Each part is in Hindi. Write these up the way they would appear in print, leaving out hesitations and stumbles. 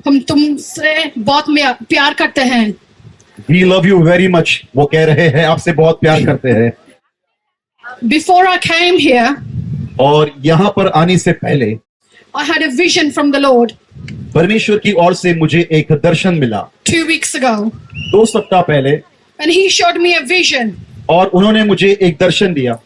हम तुमसे बहुत प्यार करते हैं। We love you very much. वो कह रहे हैं आपसे बहुत प्यार करते हैं। Before I came here, और यहाँ पर आने से पहले I had a vision from the Lord परमेश्वर की ओर से मुझे एक दर्शन मिला 2 weeks ago, 2 सप्ताह पहले, and He showed me a vision और उन्होंने मुझे एक दर्शन दिया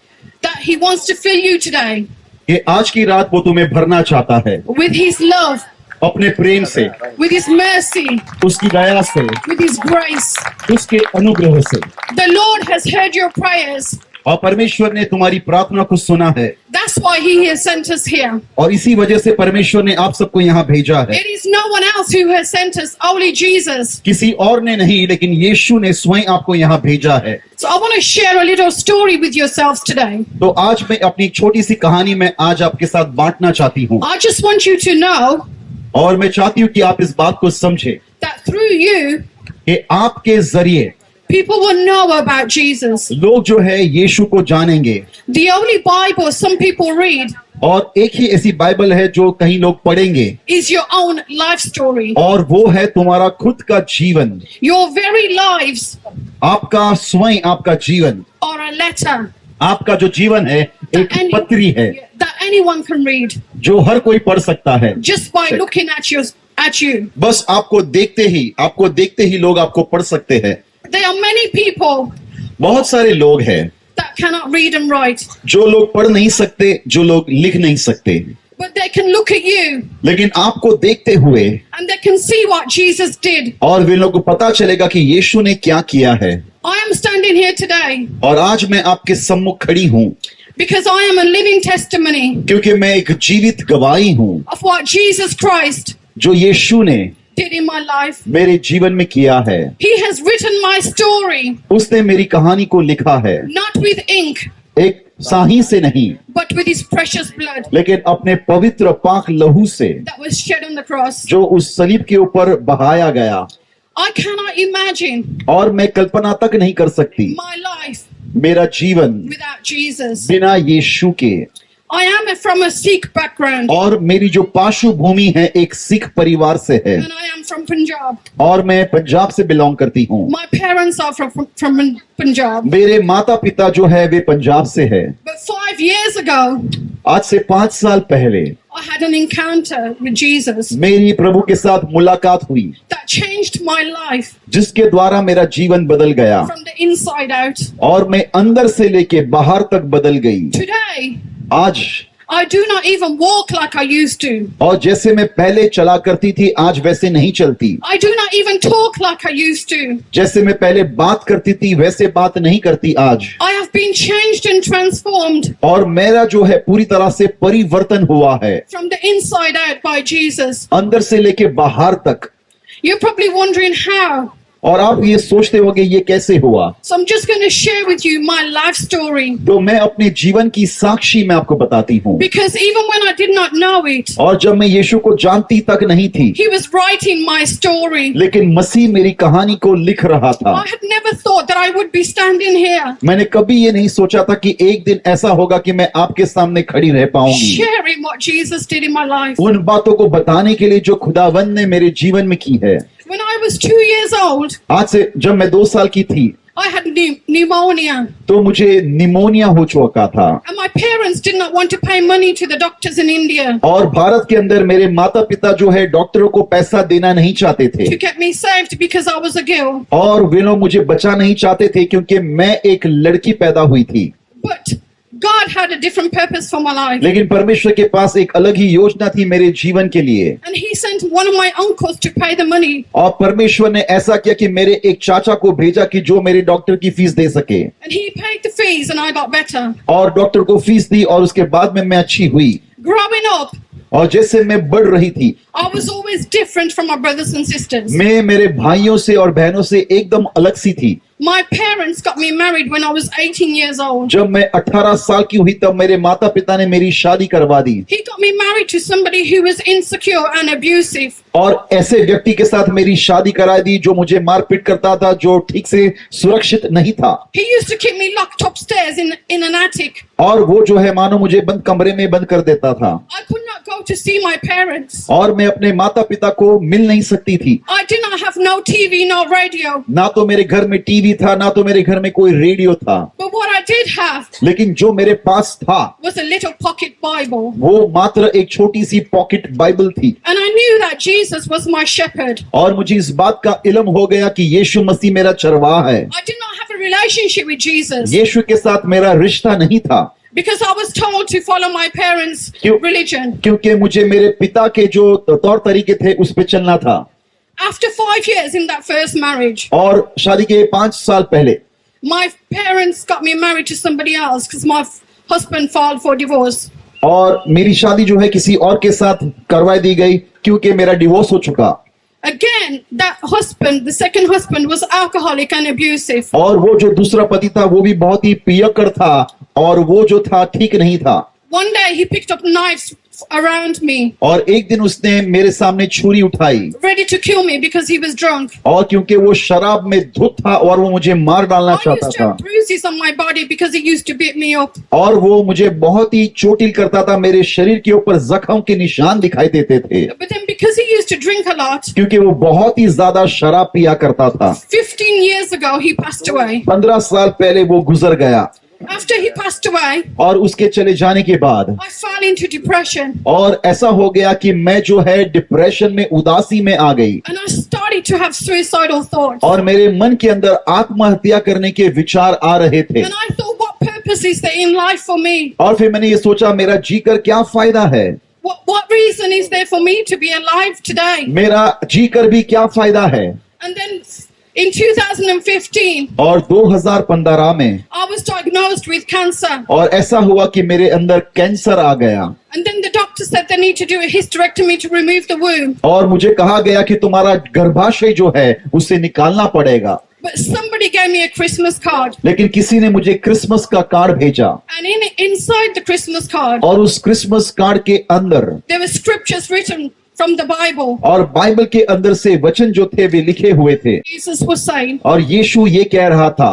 that He wants to fill you today कि आज की रात वो तुम्हें भरना चाहता है with His love, अपने प्रेम से, with His mercy, उसकी दया से, with His grace. उसके अनुग्रह से। The Lord has heard your prayers. और परमेश्वर ने तुम्हारी प्रार्थना को सुना है, That's why He has sent us here. और इसी वजह से परमेश्वर ने आप सबको यहाँ भेजा है। It is no one else who has sent us, only Jesus. किसी और ने नहीं, लेकिन यीशु ने स्वयं आपको यहाँ भेजा है। So I want to share a little story with yourselves today. तो आज मैं अपनी छोटी सी कहानी में आज आपके साथ बांटना चाहती हूँ, I just want you to know और मैं चाहती हूँ कि आप इस बात को समझे that through you, कि आपके जरिए people will know about Jesus. लोग जो है यीशु को जानेंगे। The only Bible some people read और एक ही ऐसी बाइबल है जो कहीं लोग पढ़ेंगे, is your own life story. और वो है तुम्हारा खुद का जीवन, Your very lives आपका स्वयं, आपका जीवन, are a letter आपका जो जीवन है एक any- पत्री है that anyone can read जो हर कोई पढ़ सकता है। just by looking at you. बस आपको देखते ही लोग आपको पढ़ सकते हैं। There are many people बहुत सारे लोग हैं that cannot read and write, जो लोग पढ़ नहीं सकते, जो लोग लिख नहीं सकते, but they can look at you लेकिन आपको देखते हुए and they can see what Jesus did. और वे लोगों को पता चलेगा कि यीशु ने क्या किया है। I am standing here today और आज मैं आपके सम्मुख खड़ी हूँ because I am a living testimony क्योंकि मैं एक जीवित गवाही हूँ of what Jesus Christ जो यीशु ने did in my life. मेरे जीवन में किया है। He has written my story, उसने मेरी कहानी को लिखा है, not with ink, एक स्याही से नहीं, but with His precious blood लेकिन अपने पवित्र पाक लहू से that was shed on the cross. जो उस सलीब के ऊपर बहाया गया। I cannot imagine और मैं कल्पना तक नहीं कर सकती my life मेरा जीवन without Jesus. बिना यीशु के। I am from a Sikh background और मेरी जो पार्श्वभूमि है एक सिख परिवार से है, and I am from Punjab. और मैं पंजाब से बिलोंग करती हूँ। My parents are from Punjab. मेरे माता पिता जो है वे पंजाब से है। But 5 years ago, आज से 5 साल पहले I had an encounter with Jesus मेरी प्रभु के साथ मुलाकात हुई, that changed my life जिसके द्वारा मेरा जीवन बदल गया from the inside out. और मैं अंदर से लेके बाहर तक बदल गई। Today, आज I do not even walk like I used to. और जैसे मैं पहले चला करती थी आज वैसे नहीं चलती। I do not even talk like I used to. जैसे मैं पहले बात करती थी वैसे बात नहीं करती आज। I have been changed and transformed और मेरा जो है पूरी तरह से परिवर्तन हुआ है from the inside out by Jesus. अंदर से लेके बाहर तक। You're probably wondering how. और आप ये सोचते होंगे ये कैसे हुआ। So I'm just going to share with you my life story. तो मैं अपने जीवन की साक्षी मैं आपको बताती हूँ, Because even when I did not know it, और जब मैं यीशु को जानती तक नहीं थी, He was writing my story. लेकिन मसीह मेरी कहानी को लिख रहा था। I had never thought that I would be standing here मैंने कभी ये नहीं सोचा था कि एक दिन ऐसा होगा कि मैं आपके सामने खड़ी रह पाऊंगी, sharing what Jesus did in my life. उन बातों को बताने के लिए जो खुदावंद ने मेरे जीवन में की है। When I was 2 years old, आज से जब मैं 2 साल की थी I had pneumonia. तो मुझे निमोनिया हो चुका था, And my parents did not want to pay money to the doctors in India और भारत के अंदर मेरे माता पिता जो है डॉक्टरों को पैसा देना नहीं चाहते थे, to get me saved because I was a girl. और वे लोग मुझे बचा नहीं चाहते थे क्योंकि मैं एक लड़की पैदा हुई थी। But God had a different purpose for my life. लेकिन परमेश्वर के पास एक अलग ही योजना थी मेरे जीवन के लिए, And He sent one of my uncles to pay the money. और परमेश्वर ने ऐसा किया कि मेरे एक चाचा को भेजा कि जो मेरे डॉक्टर की फीस दे सके, And he paid the fees and I got better. और डॉक्टर को फीस दी और उसके बाद में मैं अच्छी हुई। Growing up, और जैसे मैं बढ़ रही थी I was always different from my brothers and sisters. मैं मेरे भाइयों से और बहनों से एकदम अलग सी थी। My parents got me married when I was 18 years old. जब मैं 18 साल की हुई तब मेरे माता पिता ने मेरी शादी करवा दी, He got me married to somebody who was insecure and abusive. और ऐसे व्यक्ति के साथ मेरी शादी करा दी जो मुझे मारपीट करता था, जो ठीक से सुरक्षित नहीं था। He used to keep me locked upstairs in an attic. और वो जो है मानो मुझे बंद कमरे में बंद कर देता था, I could not go to see my parents और मैं मैं अपने माता पिता को मिल नहीं सकती थी। I did not have no TV, no radio. ना तो मेरे घर में टीवी था, ना तो मेरे घर में कोई रेडियो था, But what I did have लेकिन जो मेरे पास था was a little pocket Bible. वो मात्र एक छोटी सी पॉकेट बाइबल थी। And I knew that Jesus was my shepherd. और मुझे इस बात का इल्म हो गया कि यीशु मसीह मेरा चरवाहा है। I did not have a relationship with Jesus यीशु के साथ मेरा रिश्ता नहीं था, because I was told to follow my parents' क्यों? religion. क्योंकि मुझे मेरे पिता के जो तौर तरीके थे उस पे चलना था। After 5 years in that first marriage, और शादी के 5 साल पहले my parents got me married to somebody else because my husband filed for divorce. और मेरी शादी जो है किसी और के साथ करवा दी गई क्योंकि मेरा डिवोर्स हो चुका। Again, that husband, the second husband, was alcoholic and abusive. और वो जो दूसरा पति था वो भी बहुत ही पियक्कड़ था और वो जो था ठीक नहीं था। One day he picked up knives around me, और एक दिन उसने मेरे सामने छुरी उठाई ready to kill me because he was drunk. और क्योंकि वो शराब में धुत था और वो मुझे मार डालना I चाहता used to था have bruises on my body because he used to beat me up. और वो मुझे बहुत ही चोटिल करता था, मेरे शरीर के ऊपर जख्म के निशान दिखाई देते थे But then because he used to drink a lot, क्योंकि वो बहुत ही ज्यादा शराब पिया करता था। 15 years ago he passed away. 15 साल पहले वो गुजर गया After he passed away, और उसके चले जाने के बाद I fell into depression और ऐसा हो गया कि मैं जो है डिप्रेशन में, उदासी में आ गई and I started to have suicidal thoughts. और मेरे मन के अंदर आत्महत्या करने के विचार आ रहे थे। And I thought, what purpose is there in life for me? और फिर मैंने ये सोचा मेरा जीकर क्या फायदा है, What reason is there for me to be alive today? मेरा जीकर भी क्या फायदा है। And then in 2015, और 2015 में I was diagnosed with cancer. और ऐसा हुआ कि मेरे अंदर कैंसर आ गया And then the doctor said they need to do a hysterectomy to remove the womb. और मुझे कहा गया कि तुम्हारा गर्भाशय जो है उसे निकालना पड़ेगा। But somebody gave me a Christmas card. लेकिन किसी ने मुझे क्रिसमस का कार्ड भेजा And inside the Christmas card, और उस क्रिसमस कार्ड के अंदर there were scriptures written from the Bible. और बाइबल के अंदर से वचन जो थे वे लिखे हुए थे Jesus was saying, और यीशु ये कह रहा था,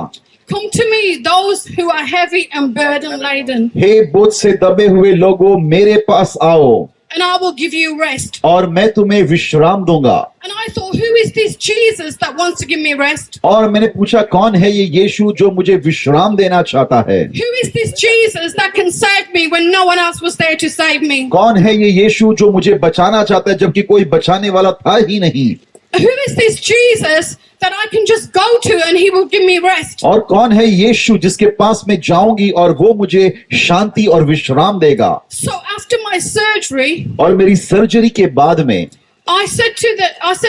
come to me, those who are heavy and burden laden, हे बोझ से दबे हुए लोगों मेरे पास आओ and I will give you rest. और मैं तुम्हें विश्राम दूंगा। And I thought, who is this Jesus that wants to give me rest? और मैंने पूछा कौन है ये यीशु जो मुझे विश्राम देना चाहता है, Who is this Jesus that can save me when no one else was there to save me? कौन है ये यीशु जो मुझे बचाना चाहता है जबकि कोई बचाने वाला था ही नहीं। Who is this Jesus that I can just go to and he will give me rest? और कौन है यीशु जिसके पास मैं जाऊंगी और वो मुझे शांति और विश्राम देगा। So after my surgery, और मेरी सर्जरी के बाद में I said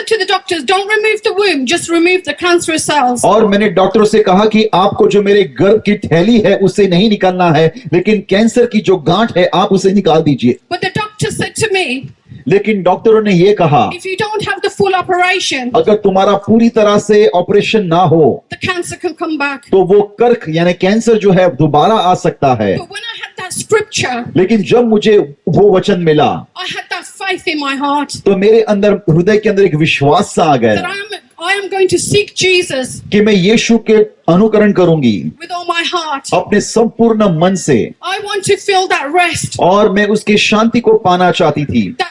to the doctors, don't remove the womb, just remove the cancerous cells. और मैंने डॉक्टरों से कहा कि आपको जो मेरे गर्भ की थैली है उसे नहीं निकालना है, लेकिन कैंसर की जो गांठ है आप उसे निकाल दीजिए। But the doctor said to me, लेकिन डॉक्टरों ने ये कहा, if you don't have the full operation, अगर तुम्हारा पूरी तरह से ऑपरेशन ना हो the cancer can come back. तो वो कर्क यानी कैंसर जो है दोबारा आ सकता है। But when I had that scripture, लेकिन जब मुझे वो वचन मिला I had that faith in my heart तो मेरे अंदर, हृदय के अंदर एक विश्वास सा आ that गया I am going to seek Jesus कि मैं यीशु के अनुकरण करूंगी with all my heart. अपने संपूर्ण मन से I want to feel that rest और मैं उसकी शांति को पाना चाहती थी, that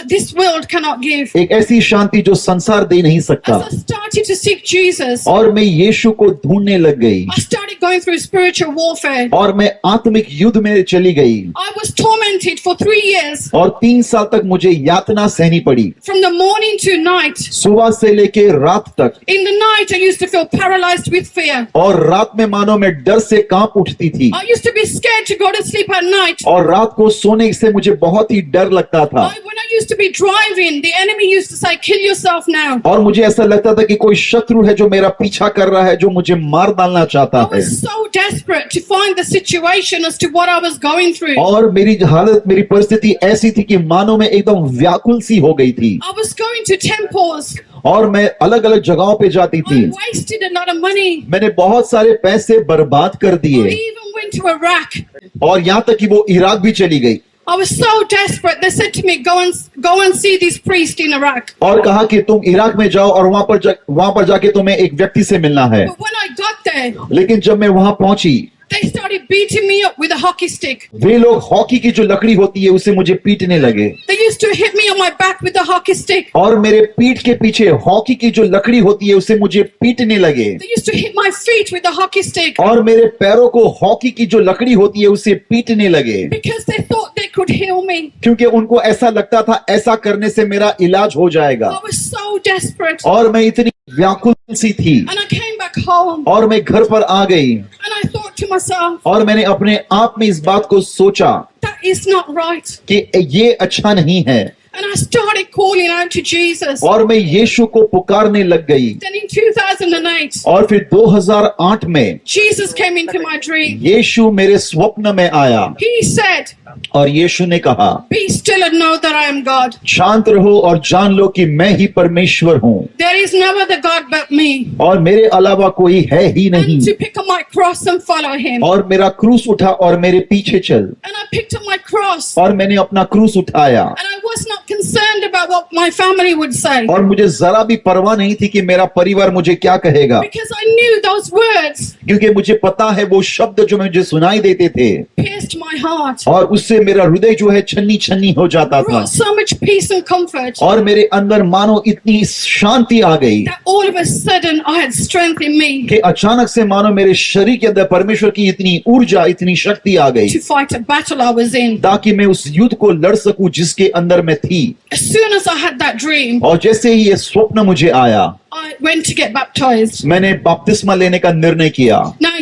this world cannot give. एक ऐसी शांति जो संसार दे नहीं सकता। As I started to seek Jesus, और मैं यीशु को ढूंढने लग गई I started going through spiritual warfare. और मैं आत्मिक युद्ध में चली गई I was tormented for 3 years, और 3 साल तक मुझे यातना सहनी पड़ी, from the morning to night. सुबह से लेके रात तक। In the night, I used to feel paralyzed with fear. और रात में मानो मैं डर से कांप उठती थी I used to be scared to go to sleep at night. और रात को सोने से मुझे बहुत ही डर लगता था। When I used to be driving, the enemy used to say, kill yourself now. और मुझे ऐसा लगता था कि कोई शत्रु है जो मेरा पीछा कर रहा है, जो मुझे मार डालना चाहता I है। was so desperate to find the situation as to what I was going through. और मेरी हालत, मेरी परिस्थिति ऐसी थी कि मानो मैं एकदम व्याकुल सी हो गई थी I was going to temples. और मैं अलग अलग जगहों पे जाती थी। I wasted a lot of money. मैंने बहुत सारे पैसे बर्बाद कर I दिए even went to Iraq. और यहाँ तक कि वो इराक भी चली गई I was so desperate. They said to me, go and see this priest in Iraq. और कहा कि तुम इराक में जाओ और वहां पर जाके तुम्हें एक व्यक्ति से मिलना है। But when I got there, लेकिन जब मैं वहां पहुंची They started beating me up with a hockey stick. वे लोग हॉकी की जो लकड़ी होती है उसे मुझे पीटने लगे They used to hit me on my back with the hockey stick. और मेरे पीठ के पीछे हॉकी की जो लकड़ी होती है उसे मुझे पीटने लगे They used to hit my feet with the hockey stick और मेरे पैरों को हॉकी की जो लकड़ी होती है उसे पीटने लगे because they thought they could heal me. क्योंकि उनको ऐसा लगता था ऐसा करने से मेरा इलाज हो जाएगा I was so desperate. और मैं इतनी व्याकुल सी थी And I came back home और मैं घर पर आ गई and I thought to myself, और मैंने अपने आप में इस बात को सोचा that is not right. कि ये अच्छा नहीं है And I started calling out to Jesus. और मैं यीशु को पुकारने लग गई Then in 2008, और फिर 2008 में Jesus came into my dream. यीशु मेरे स्वप्न में आया He said, और यीशु ने कहा be still and know that I am God. शांत रहो और जान लो कि मैं ही परमेश्वर हूँ There is no other God but me. और मेरे अलावा कोई है ही नहीं And to pick up my cross and follow him. और मेरा क्रूस उठा और मेरे पीछे चल And I picked up my cross. और मैंने अपना क्रूस उठाया And I was not concerned about what my family would say. और मुझे जरा भी परवाह नहीं थी कि मेरा परिवार मुझे क्या कहेगा Because I knew those words क्योंकि मुझे पता है वो शब्द जो मुझे सुनाई देते थे pierced my heart. और उससे मेरा हृदय जो है छन्नी छन्नी हो जाता था Brought so much peace and comfort और मेरे अंदर मानो इतनी शांति आ गई that all of a sudden I had strength in me कि अचानक से मानो मेरे शरीर के अंदर परमेश्वर की इतनी ऊर्जा इतनी शक्ति आ गई to fight a battle I was in. ताकि मैं उस युद्ध को लड़ सकूं जिसके अंदर मैं थी As soon as I had that dream, और जैसे ही ये स्वप्न मुझे आया I went to get baptized. मैंने बपतिस्मा लेने का निर्णय किया Now,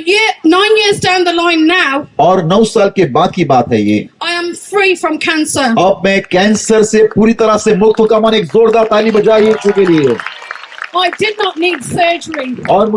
9 years down the line now, और 9 साल के बाद की बात है ये I am free from cancer. अब मैं कैंसर से पूरी तरह से मुक्त हूं। कमान एक जोरदार ताली बजाइए यीशु के लिए I did not need surgery. और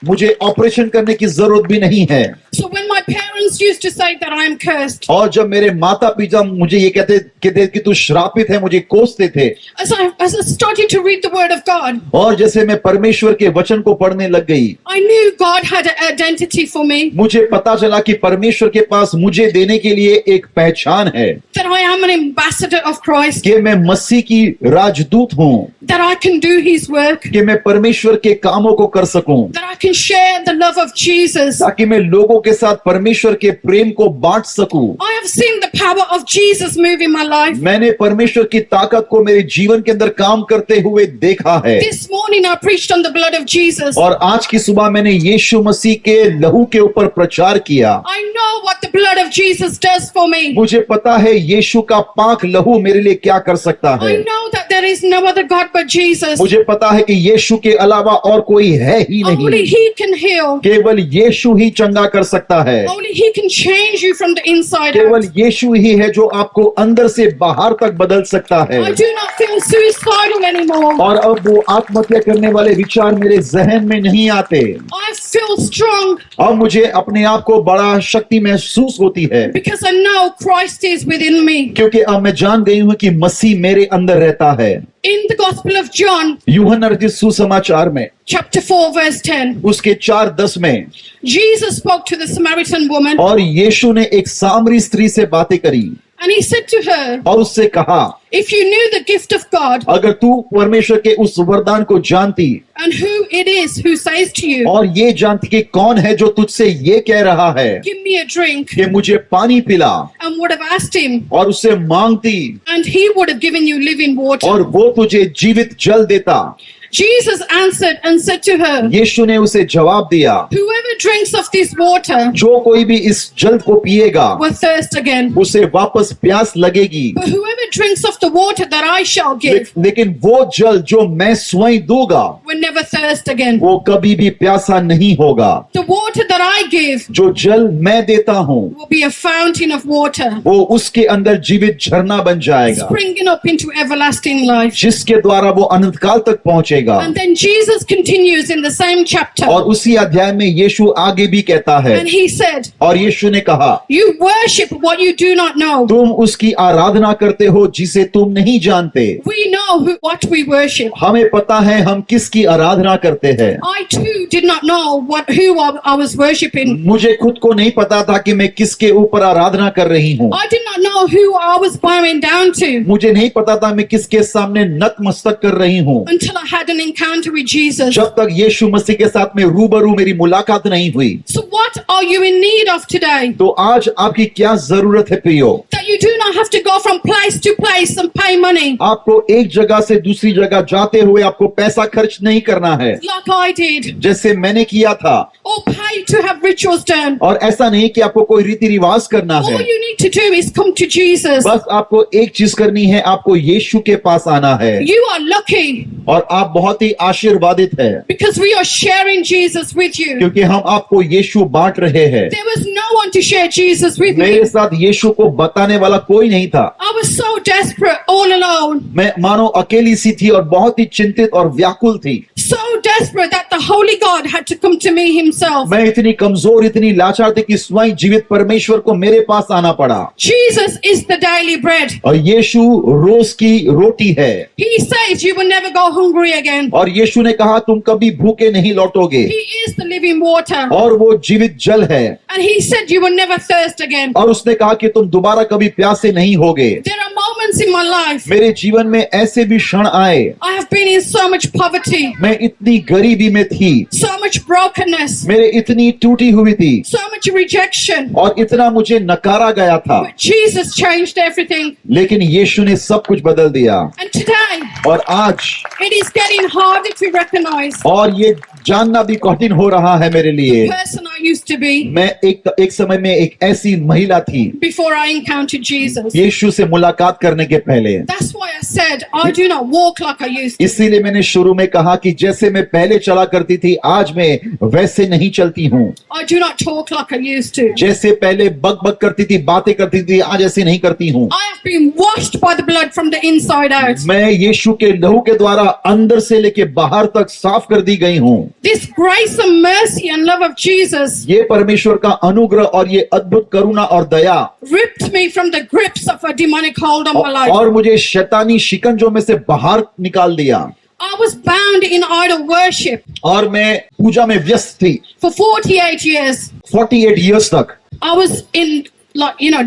मुझे ऑपरेशन करने की जरूरत भी नहीं है So when my parents used to say that I am cursed, और जब मेरे माता पिता मुझे ये कहते कि तू श्रापित है मुझे कोसते थे as I started to read the word of God, और जैसे मैं परमेश्वर के वचन को पढ़ने लग गई I knew God had an identity for me, मुझे पता चला कि परमेश्वर के पास मुझे देने के लिए एक पहचान है that I am an ambassador of Christ, कि मैं मसीह की राजदूत हूँ that I can do his work, कि मैं परमेश्वर के कामों को कर सकूं that I can share the love of Jesus. ताकि मैं लोगों के साथ परमेश्वर के प्रेम को बांट सकूं I have seen the power of Jesus move in my life. मैंने परमेश्वर की ताकत को मेरे जीवन के अंदर काम करते हुए देखा है This morning I preached on the blood of Jesus. और आज की सुबह मैंने यीशु मसीह के लहू के ऊपर प्रचार किया I know what the blood of Jesus does for me. मुझे पता है यीशु का पाक लहू मेरे लिए क्या कर सकता I है know that there is no other God but Jesus. मुझे पता है कि यीशु के अलावा और कोई है ही Only नहीं he can heal. केवल यीशु ही चंगा कर सकता है Only he can change you from the inside केवल out. यीशु ही है जो आपको अंदर से बाहर तक बदल सकता है I do not feel suicidal anymore. और अब वो आत्महत्या करने वाले विचार मेरे जहन में नहीं आते I feel strong अब मुझे अपने आप को बड़ा शक्ति महसूस होती है because I know Christ is within me. क्योंकि अब मैं जान गई हूँ कि मसीह मेरे अंदर रहता है In the Gospel of John, यूहन्ना रचित सुसमाचार में chapter 4, verse 10, उसके 4:10 में Jesus spoke to the Samaritan woman और यीशु ने एक सामरी स्त्री से बातें करी and he said to her, और उससे कहा if you knew the gift of God अगर तू परमेश्वर के उस वरदान को जानती and who it is who says to you, और ये जानती कि कौन है जो तुझसे ये कह रहा है give me a drink, कि मुझे पानी पिला and would have asked him, और उससे मांगती and he would have given you living water. और वो तुझे जीवित जल देता Jesus answered and said to her, यीशु ने उसे जवाब दिया whoever drinks of this water जो कोई भी इस जल को पिएगा will thirst again. उसे वापस प्यास लगेगी But whoever drinks of the water that I shall give लेकिन वो जल जो मैं स्वयं दूंगा will never thirst again. वो कभी भी प्यासा नहीं होगा The water that I give जो जल मैं देता हूँ will be a fountain of water, वो उसके अंदर जीवित झरना बन जाएगा springing up into everlasting life. जिसके द्वारा वो अनंत काल तक पहुंचेगा And then Jesus continues in the same chapter और उसी अध्याय में यीशु आगे भी कहता है and he said, और यीशु ने कहा you worship what you do not know. तुम उसकी आराधना करते हो जिसे तुम नहीं जानते We know what we worship. हमें पता है हम किसकी आराधना करते हैं I too did not know who I was worshiping. मुझे खुद को नहीं पता था कि मैं किसके ऊपर आराधना कर रही हूँ I did not know who I was bowing down to मुझे नहीं पता था मैं किसके सामने नतमस्तक कर रही हूँ, until I had an encounter with Jesus. जब तक यीशु मसीह के साथ में रूबरू मेरी मुलाकात नहीं हुई। So what are you in need of today? तो आज आपकी क्या जरूरत है प्रियो? That you do not have to go from place to place and pay money आपको एक जगह से दूसरी जगह जाते हुए आपको पैसा खर्च नहीं करना है, like I did, जैसे मैंने किया था, or pay to have rituals done. और ऐसा नहीं कि आपको कोई रीति रिवाज करना है। All you need to do is come to Jesus. बस आपको एक चीज करनी है, आपको यीशु के पास आना है, You are lucky और आप बहुत ही आशीर्वादित है because we are sharing Jesus with you. क्योंकि हम आपको यीशु बांट रहे हैं। There was no one to share Jesus with मेरे me. साथ यीशु को बताने वाला कोई नहीं था। I was so desperate all alone. मैं मानो अकेली सी थी और बहुत ही चिंतित और व्याकुल थी। So desperate that the Holy God had to come to me himself. मैं इतनी कमजोर, इतनी लाचार थी कि स्वयं जीवित परमेश्वर को मेरे पास आना पड़ा। Jesus is the daily bread. और यीशु रोज की रोटी है, He says you will never go hungry again. और यीशु ने कहा तुम कभी भूखे नहीं लौटोगे, He is the living water. और वो जीवित जल है। And he said you will never thirst again. और उसने कहा कि तुम दोबारा कभी प्यासे नहीं होगे। There are moments in my life मेरे जीवन में ऐसे भी क्षण आए, I have been in so much poverty, मैं इतनी गरीबी में थी, so much brokenness, मेरे इतनी टूटी हुई थी, so much rejection. और इतना मुझे नकारा गया था, But Jesus changed everything. लेकिन यीशु ने सब कुछ बदल दिया। And today, और आज, it is getting harder to recognize और ये जानना भी कठिन हो रहा है मेरे लिए। the person I used to be मैं एक समय में एक ऐसी महिला थी, before I encountered Jesus. यीशु से मुलाकात करने के पहले। That's why I said I do not walk like I used to. इसीलिए मैंने शुरू में कहा कि जैसे मैं पहले चला करती थी, आज मैं वैसे नहीं चलती हूँ। I do not talk like I used to. जैसे पहले बक बक करती थी, बातें करती थी, आज ऐसे नहीं करती हूँ। I have been washed by the blood from the inside out. मैं यीशु के लहू के द्वारा अंदर से लेके बाहर तक साफ कर दी गई हूँ। This grace and mercy and love of Jesus ये परमेश्वर का अनुग्रह और ये अद्भुत करुणा और दया ripped me from the grips of a demonic hold on my life. और मुझे शैतानी शिकंजों में से बाहर निकाल दिया। I was bound in idol worship और मैं पूजा में व्यस्त थी for 48 years. 48 इयर्स तक। I was in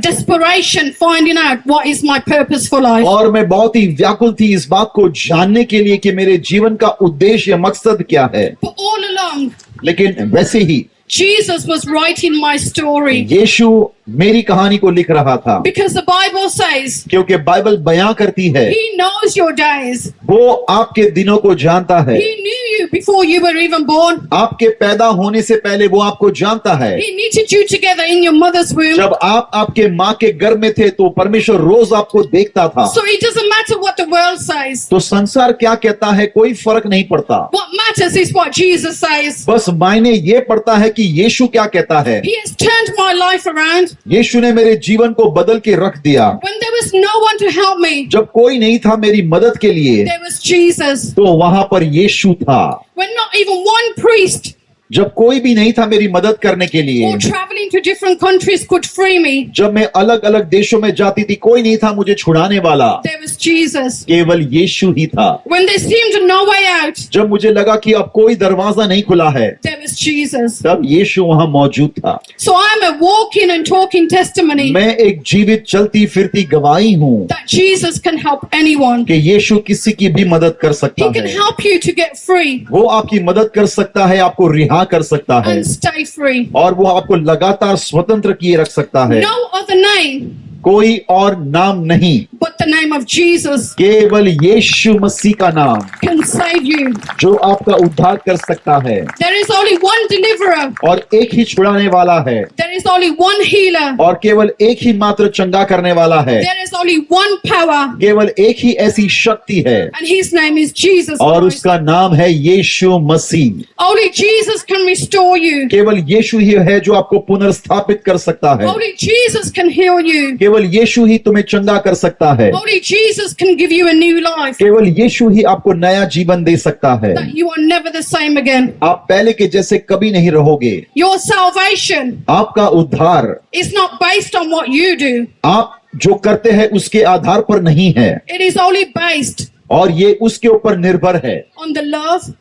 desperation, finding out what is my purpose for life. और मैं बहुत ही व्याकुल थी इस बात को जानने के लिए कि मेरे जीवन का उद्देश्य, मकसद क्या है। But all along, लेकिन वैसे ही Jesus was writing my story यीशु मेरी कहानी को लिख रहा था, because the Bible says क्योंकि बाइबल बयां करती है, He knows your days. वो आपके दिनों को जानता है। He knew you before you were even born. आपके पैदा होने से पहले वो आपको जानता है। He knitted you together in your mother's womb. जब आप आपके माँ के गर्भ में थे तो परमेश्वर रोज आपको देखता था। So it doesn't matter what the world says. तो संसार क्या कहता है, कोई फर्क नहीं पड़ता। What matters is what Jesus says. बस मायने ये पड़ता है कि यीशु क्या कहता है। He has turned my life around. यीशु ने मेरे जीवन को बदल के रख दिया। When there was no one to help me, जब कोई नहीं था मेरी मदद के लिए, there was Jesus. तो वहां पर यीशु था। When not even one priest जब कोई भी नहीं था मेरी मदद करने के लिए, or traveling to different countries could free me, जब मैं अलग अलग देशों में जाती थी, कोई नहीं था मुझे छुड़ाने वाला, there was Jesus. केवल यीशु ही था। When there seemed no way out, जब मुझे लगा कि अब कोई दरवाजा नहीं खुला है, there was Jesus. तब यीशु वहां मौजूद था। So I'm a walking and talking testimony मैं एक जीवित चलती फिरती गवाही हूँ that Jesus can help anyone. कि यीशु किसी की भी मदद कर सकता He can है। help you to get free वो आपकी मदद कर सकता है, आपको रिहा कर सकता है, and stay free. और वो आपको लगातार स्वतंत्र किए रख सकता है। No other name कोई और नाम नहीं, but the name of Jesus केवल यीशु मसीह का नाम can save you. जो आपका उद्धार कर सकता है। There is only one deliverer. और एक ही छुड़ाने वाला है, There is only one healer. और केवल एक ही मात्र चंगा करने वाला है, There is only one power, केवल एक ही ऐसी शक्ति है, and his name is Jesus और Christ. उसका नाम है यीशु मसीह। Only Jesus can restore you. केवल यीशु ही है जो आपको पुनर्स्थापित कर सकता है। Only Jesus can heal you. केवल यीशु ही तुम्हें चंगा कर सकता है। Only Jesus can give you a new life, केवल यीशु ही आपको नया जीवन दे सकता है। that you are never the same again. आप पहले के जैसे कभी नहीं रहोगे। Your salvation आपका उद्धार is not based on what you do. आप जो करते हैं उसके आधार पर नहीं है, It is only based और ये उसके ऊपर निर्भर है, on the love,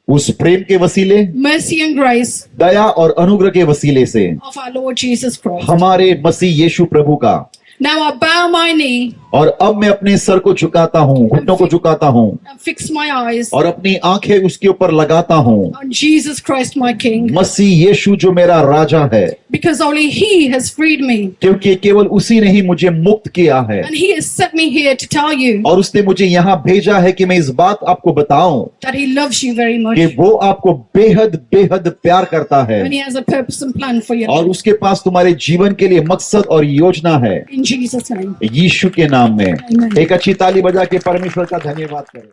उस प्रेम के वसीले, mercy and grace दया और अनुग्रह के वसीले से of our Lord Jesus Christ. हमारे मसीह यीशु प्रभु का। Now I bow my knee और अब मैं अपने सर को झुकाता हूँ, घुटनों को झुकाता हूँ and fix my eyes और अपनी आंखें उसके ऊपर लगाता हूँ, on Jesus Christ, my King, मसीह यीशु जो मेरा राजा है, because only He has freed me. क्योंकि केवल उसी ने ही मुझे मुक्त किया है And He has sent me here to tell you और उसने मुझे यहाँ भेजा है कि मैं इस बात आपको बताऊं that He loves you very much. कि वो आपको बेहद बेहद प्यार करता है And He has a purpose and plan for you. और उसके पास तुम्हारे जीवन के लिए मकसद और योजना है, In Jesus' name. यीशु के नाम में। Amen. एक अच्छी ताली बजा के परमेश्वर का धन्यवाद करें।